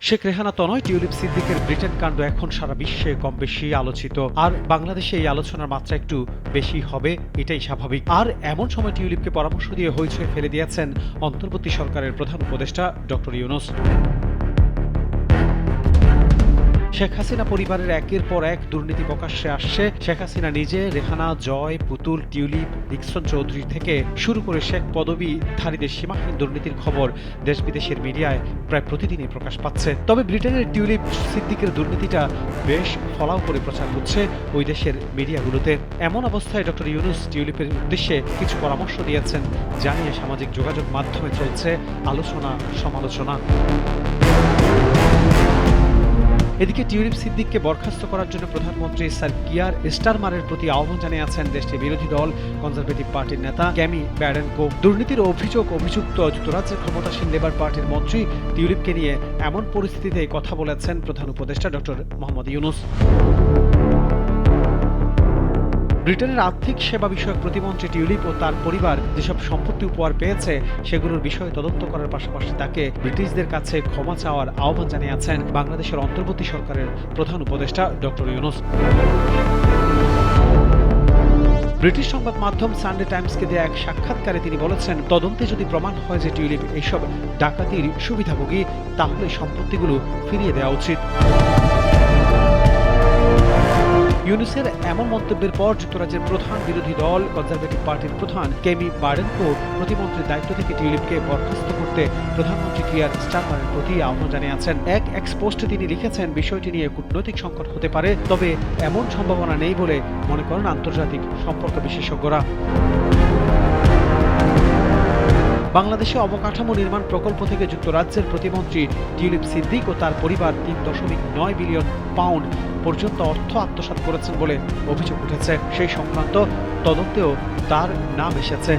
শেখ রেহানা তনয় tulip সিদ্দিকের Britain কাণ্ড এখন সারা বিশ্বে কম বেশি আলোচিত, আর বাংলাদেশে এই আলোচনার মাত্রা একটু বেশি হবে, এটাই স্বাভাবিক। আর এমন সময় টিউলিপকে পরামর্শ দিয়ে হইচই ফেলে দিয়েছেন অন্তর্বর্তী সরকারের প্রধান উপদেষ্টা ডক্টর ইউনূস। শেখ হাসিনা পরিবারের একের পর এক দুর্নীতি প্রকাশ্যে আসছে। শেখ হাসিনা নিজে, রেহানা, জয়, পুতুল, টিউলিপ, ডিকসন চৌধুরী থেকে শুরু করে শেখ পদবীধারীদের সীমাহীন দুর্নীতির খবর দেশ বিদেশের মিডিয়ায় প্রায় প্রতিদিনই প্রকাশ পাচ্ছে। তবে ব্রিটেনের টিউলিপ সিদ্দিকের দুর্নীতিটা বেশ ফলাও করে প্রচার হচ্ছে ওই দেশের মিডিয়াগুলোতে। এমন অবস্থায় ডক্টর ইউনূস টিউলিপের উদ্দেশ্যে কিছু পরামর্শ দিয়েছেন, জানিয়ে সামাজিক যোগাযোগ মাধ্যমে চলছে আলোচনা সমালোচনা। এদিকে টিউলিপ সিদ্দিককে বরখাস্ত করার জন্য প্রধানমন্ত্রী স্যার কিয়ার স্টারমারের প্রতি আহ্বান জানিয়েছেন দেশটির বিরোধী দল কনজারভেটিভ পার্টির নেতা কেমি ব্যাডেনকো। দুর্নীতির অভিযুক্ত যুক্তরাজ্যের ক্ষমতাসীন লেবার পার্টির মন্ত্রী টিউলিপকে নিয়ে এমন পরিস্থিতিতে কথা বলেছেন প্রধান উপদেষ্টা ডক্টর মোহাম্মদ ইউনূস। ব্রিটেনের আর্থিক সেবা বিষয়ক প্রতিমন্ত্রী টিউলিপ ও তার পরিবার যেসব সম্পত্তি উপহার পেয়েছে সেগুলোর বিষয়ে তদন্ত করার পাশাপাশি তাকে ব্রিটিশদের কাছে ক্ষমা চাওয়ার আহ্বান জানিয়েছেন বাংলাদেশের অন্তর্বর্তী সরকারের প্রধান উপদেষ্টা ডক্টর ইউনূস। ব্রিটিশ সংবাদ মাধ্যম সানডে টাইমসকে দেয়া এক সাক্ষাৎকারে তিনি বলেছেন, তদন্তে যদি প্রমাণ হয় যে টিউলিপ এইসব ডাকাতির সুবিধাভোগী, তাহলে সম্পত্তিগুলো ফিরিয়ে দেওয়া উচিত। ইউনূসের এমন মন্তব্যের পর যুক্তরাজ্যের প্রধান বিরোধী দল কনজারভেটিভ পার্টির প্রধান কেমি ব্যাডেনকো প্রতিমন্ত্রীর দায়িত্ব থেকে টিউলিপকে বরখাস্ত করতে প্রধানমন্ত্রী কিয়ার স্টারমারের প্রতি আহ্বান জানিয়েছেন। এক এক্সপোস্টে তিনি লিখেছেন, বিষয়টি নিয়ে কূটনৈতিক সংকট হতে পারে, তবে এমন সম্ভাবনা নেই বলে মনে করেন আন্তর্জাতিক সম্পর্ক বিশেষজ্ঞরা। বাংলাদেশে অবকাঠামো নির্মাণ প্রকল্প থেকে যুক্তরাজ্যের প্রতিমন্ত্রী টিউলিপ সিদ্দিক ও তার পরিবার ৩.৯ বিলিয়ন পাউন্ড পর্যন্ত অর্থ আত্মসাৎ করেছেন বলে অভিযোগ উঠেছে। সেই সংক্রান্ত তদন্তেও তার নাম এসেছে।